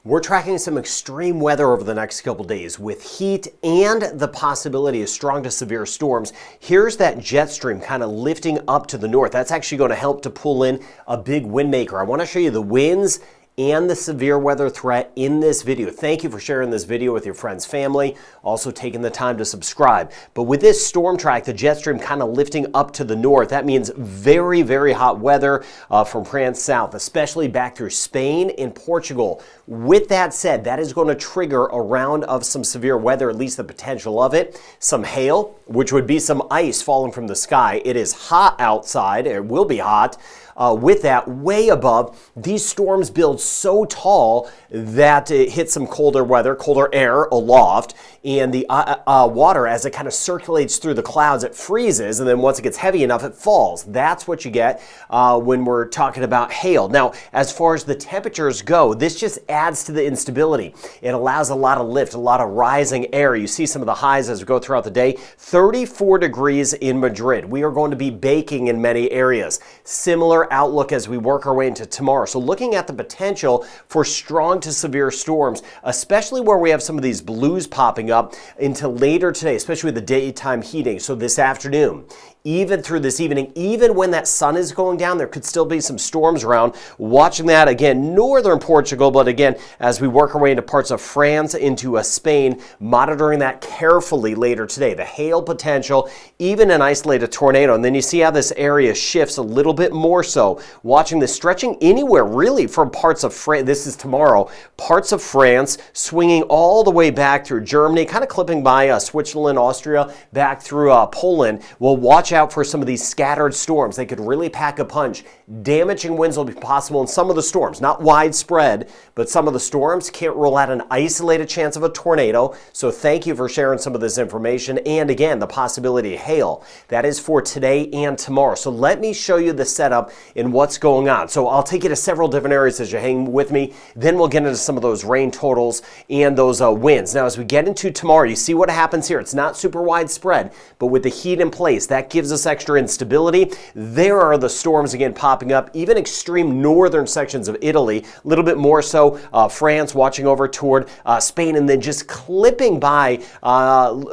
We're tracking some extreme weather over the next couple days with heat and the possibility of strong to severe storms. Here's that jet stream kind of lifting up to the north. That's actually going to help to pull in a big wind maker. I want to show you the winds and the severe weather threat in this video. Thank you for sharing this video with your friends, family, also taking the time to subscribe. But with this storm track, the jet stream kind of lifting up to the north, that means very, very hot weather from France south, especially back through Spain and Portugal. With that said, that is going to trigger a round of some severe weather, at least the potential of it. Some hail, which would be some ice falling from the sky. It is hot outside. It will be hot. With that, way above, these storms build so tall that it hits some colder weather, colder air aloft, and the water, as it kind of circulates through the clouds, it freezes, and then once it gets heavy enough, it falls. That's what you get when we're talking about hail. Now, as far as the temperatures go, this just adds to the instability. It allows a lot of lift, a lot of rising air. You see some of the highs as we go throughout the day. 34 degrees in Madrid. We are going to be baking in many areas. Similar outlook as we work our way into tomorrow. So looking at the potential for strong to severe storms, especially where we have some of these blues popping up into later today, especially with the daytime heating. So this afternoon, even through this evening, even when that sun is going down, there could still be some storms around. Watching that again, northern Portugal, but again, as we work our way into parts of France, into Spain, monitoring that carefully later today. The hail potential, even an isolated tornado. And then you see how this area shifts a little bit more so. Watching this stretching anywhere really from parts of France. This is tomorrow. Parts of France swinging all the way back through Germany, kind of clipping by Switzerland, Austria, back through Poland. We'll watch out for some of these scattered storms. They could really pack a punch. Damaging winds will be possible in some of the storms, not widespread, but some of the storms. Can't rule out an isolated chance of a tornado. So thank you for sharing some of this information. And again, the possibility of hail. That is for today and tomorrow. So let me show you the setup and what's going on. So I'll take you to several different areas as you hang with me. Then we'll get into some of those rain totals and those winds. Now, as we get into tomorrow, you see what happens here. It's not super widespread, but with the heat in place, that gives us extra instability. There are the storms again popping up, even extreme northern sections of Italy, a little bit more so France, watching over toward Spain, and then just clipping by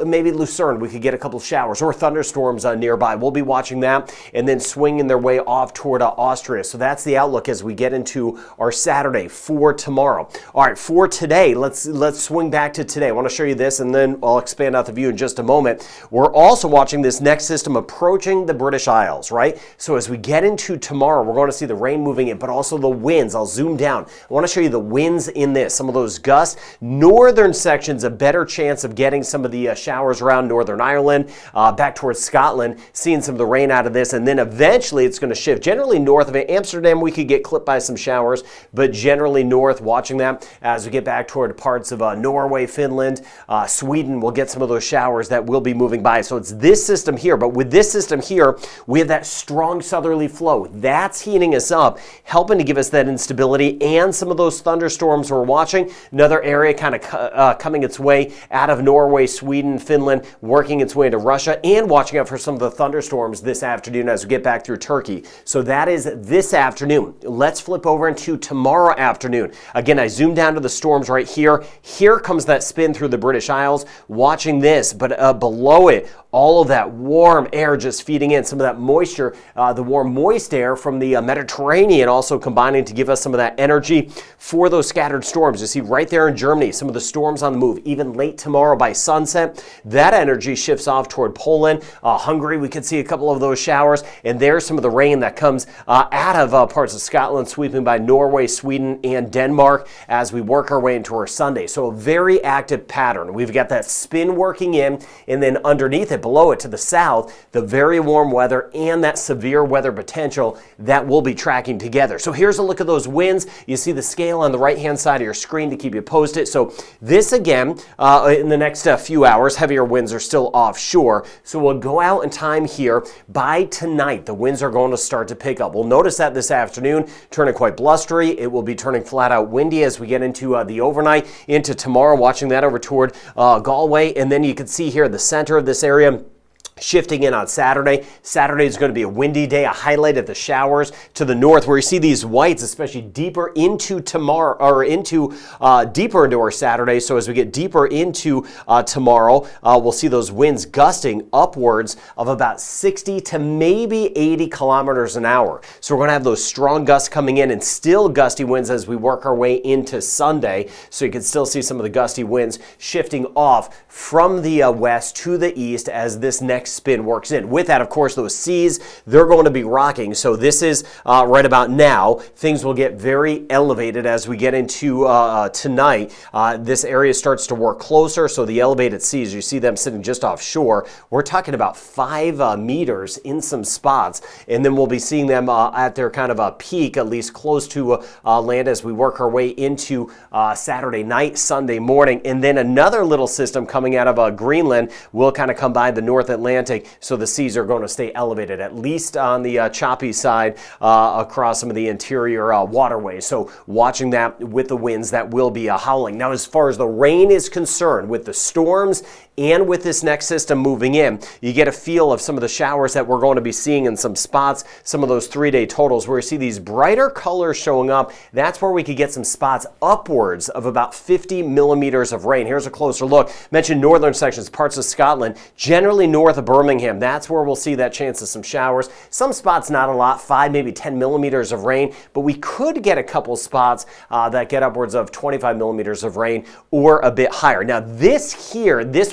maybe Lucerne. We could get a couple showers or thunderstorms nearby. We'll be watching that, and then swinging their way off toward Austria. So that's the outlook as we get into our Saturday for tomorrow. All right, for today, let's swing back to today. I want to show you this, and then I'll expand out the view in just a moment. We're also watching this next system approaching the British Isles, right? So as we get into tomorrow, we're going to see the rain moving in, but also the winds. I'll zoom down. I want to show you the winds in this. Some of those gusts. Northern sections, a better chance of getting some of the showers around Northern Ireland, back towards Scotland, seeing some of the rain out of this, and then eventually it's going to shift. Generally north of it. Amsterdam, we could get clipped by some showers, but generally north, watching that as we get back toward parts of Norway, Finland, Sweden, we'll get some of those showers that will be moving by. So it's this system here, but with this system here, we have that strong southerly flow. That's heating us up, helping to give us that instability and some of those thunderstorms we're watching. Another area kind of coming its way out of Norway, Sweden, Finland, working its way into Russia, and watching out for some of the thunderstorms this afternoon as we get back through Turkey. So that is this afternoon. Let's flip over into tomorrow afternoon. Again, I zoomed down to the storms right here. Here comes that spin through the British Isles. Watching this, but below it, all of that warm air just feeding in, some of that moisture, the warm moist air from the Mediterranean also combining to give us some of that energy for those scattered storms. You see right there in Germany, some of the storms on the move, even late tomorrow by sunset. That energy shifts off toward Poland. Hungary, we could see a couple of those showers, and there's some of the rain that comes out of parts of Scotland, sweeping by Norway, Sweden, and Denmark as we work our way into our Sunday. So a very active pattern. We've got that spin working in, and then underneath it, below it to the south, the very warm weather and that severe weather potential that we'll be tracking together. So here's a look at those winds. You see the scale on the right-hand side of your screen to keep you posted. So this again, in the next few hours, heavier winds are still offshore. So we'll go out in time here. By tonight, the winds are going to start to pick up. We'll notice that this afternoon, turning quite blustery. It will be turning flat out windy as we get into the overnight, into tomorrow, watching that over toward Galway. And then you can see here the center of this area, Shifting in on Saturday. Saturday is going to be a windy day, a highlight of the showers to the north, where you see these whites, especially deeper into tomorrow, or deeper into our Saturday. So as we get deeper into tomorrow, we'll see those winds gusting upwards of about 60 to maybe 80 kilometers an hour. So we're going to have those strong gusts coming in and still gusty winds as we work our way into Sunday. So you can still see some of the gusty winds shifting off from the west to the east as this next spin works in. With that, of course, those seas, they're going to be rocking. So this is right about now. Things will get very elevated as we get into tonight. This area starts to work closer, so the elevated seas, you see them sitting just offshore. We're talking about 5 meters in some spots, and then we'll be seeing them at their kind of a peak, at least close to land, as we work our way into Saturday night, Sunday morning. And then another little system coming out of Greenland will kind of come by the North Atlantic, so the seas are going to stay elevated, at least on the choppy side across some of the interior waterways. So watching that with the winds that will be howling. Now, as far as the rain is concerned, with the storms and with this next system moving in, you get a feel of some of the showers that we're going to be seeing in some spots, some of those 3-day totals where you see these brighter colors showing up. That's where we could get some spots upwards of about 50 millimeters of rain. Here's a closer look. Mentioned northern sections, parts of Scotland, generally north of Birmingham. That's where we'll see that chance of some showers. Some spots not a lot, 5, maybe 10 millimeters of rain, but we could get a couple spots that get upwards of 25 millimeters of rain or a bit higher. Now this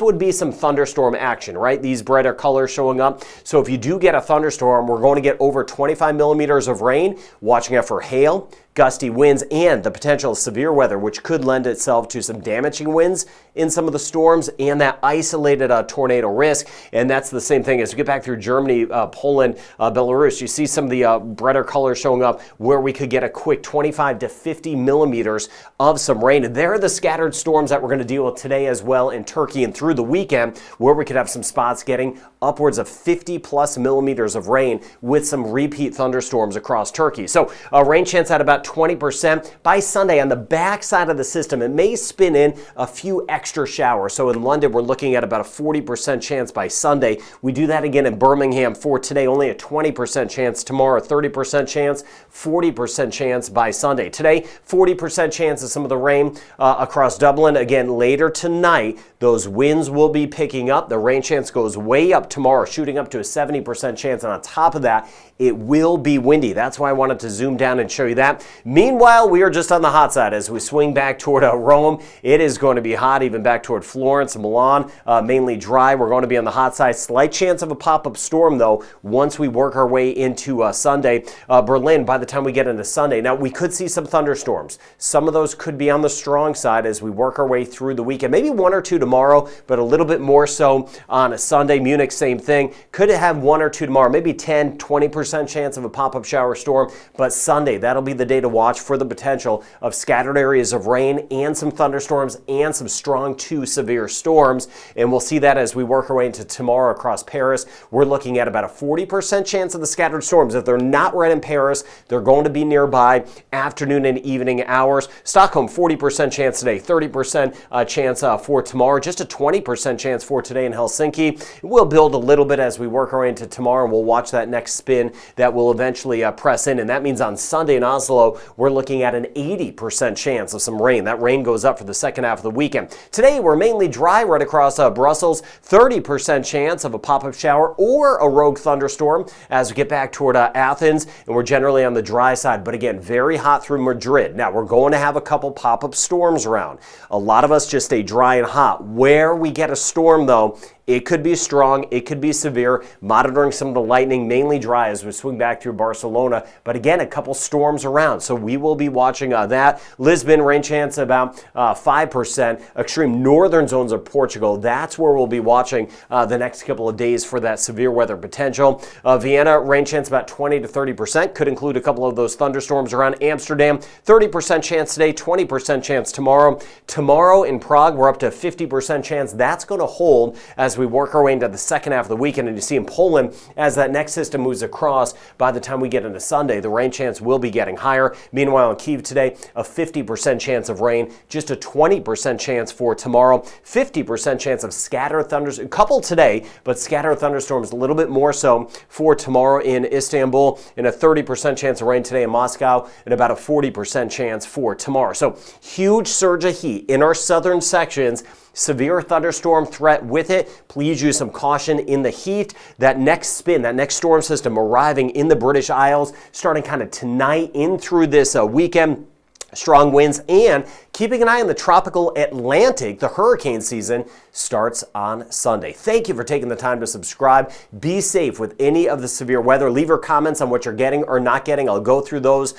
would be some thunderstorm action, right? These brighter colors showing up. So if you do get a thunderstorm, we're going to get over 25 millimeters of rain. Watching out for hail, gusty winds, and the potential of severe weather, which could lend itself to some damaging winds in some of the storms and that isolated tornado risk. And that's the same thing as we get back through Germany, Poland, Belarus. You see some of the brighter colors showing up where we could get a quick 25 to 50 millimeters of some rain. And there are the scattered storms that we're going to deal with today as well in Turkey and through the weekend, where we could have some spots getting upwards of 50 plus millimeters of rain with some repeat thunderstorms across Turkey. So a rain chance at about 20% by Sunday. On the back side of the system, it may spin in a few extra showers. So in London, we're looking at about a 40% chance by Sunday. We do that again in Birmingham for today, only a 20% chance. Tomorrow, 30% chance, 40% chance by Sunday. Today, 40% chance of some of the rain across Dublin. Again, later tonight, those winds will be picking up. The rain chance goes way up tomorrow, shooting up to a 70% chance. And on top of that, it will be windy. That's why I wanted to zoom down and show you that. Meanwhile, we are just on the hot side as we swing back toward Rome. It is going to be hot, even back toward Florence and Milan, mainly dry. We're going to be on the hot side. Slight chance of a pop-up storm, though, once we work our way into Sunday. Berlin, by the time we get into Sunday. Now, we could see some thunderstorms. Some of those could be on the strong side as we work our way through the weekend. Maybe 1 or 2 tomorrow, but a little bit more so on a Sunday. Munich, same thing. Could have 1 or 2 tomorrow, maybe 10, 20% chance of a pop-up shower storm. But Sunday, that'll be the day to watch for the potential of scattered areas of rain and some thunderstorms and some strong to severe storms. And we'll see that as we work our way into tomorrow across Paris. We're looking at about a 40% chance of the scattered storms. If they're not right in Paris, they're going to be nearby afternoon and evening hours. Stockholm, 40% chance today, 30% chance for tomorrow, just a 20% chance for today in Helsinki. We'll build a little bit as we work our way into tomorrow, and we'll watch that next spin that will eventually press in. And that means on Sunday in Oslo, we're looking at an 80% chance of some rain. That rain goes up for the second half of the weekend. Today, we're mainly dry right across Brussels, 30% chance of a pop-up shower or a rogue thunderstorm as we get back toward Athens, and we're generally on the dry side, but again, very hot through Madrid. Now, we're going to have a couple pop-up storms around. A lot of us just stay dry and hot. Where we get a storm, though, it could be strong, it could be severe. Monitoring some of the lightning, mainly dry as we swing back through Barcelona. But again, a couple storms around, so we will be watching that. Lisbon, rain chance about 5%. Extreme northern zones of Portugal, that's where we'll be watching the next couple of days for that severe weather potential. Vienna, rain chance about 20 to 30%. Could include a couple of those thunderstorms around Amsterdam. 30% chance today, 20% chance tomorrow. Tomorrow in Prague, we're up to 50% chance. That's going to hold as we work our way into the second half of the weekend. And you see in Poland, as that next system moves across across by the time we get into Sunday. The rain chance will be getting higher. Meanwhile, in Kyiv today, a 50% chance of rain, just a 20% chance for tomorrow, 50% chance of scattered thunderstorms, a couple today, but scattered thunderstorms a little bit more so for tomorrow in Istanbul, and a 30% chance of rain today in Moscow, and about a 40% chance for tomorrow. So huge surge of heat in our southern sections. Severe thunderstorm threat with it. Please use some caution in the heat. That next spin, that next storm system arriving in the British Isles, starting kind of tonight in through this weekend. Strong winds, and keeping an eye on the tropical Atlantic. The hurricane season starts on Sunday. Thank you for taking the time to subscribe. Be safe with any of the severe weather. Leave your comments on what you're getting or not getting. I'll go through those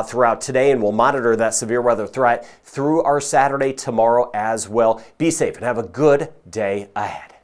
throughout today, and we'll monitor that severe weather threat through our Saturday tomorrow as well. Be safe and have a good day ahead.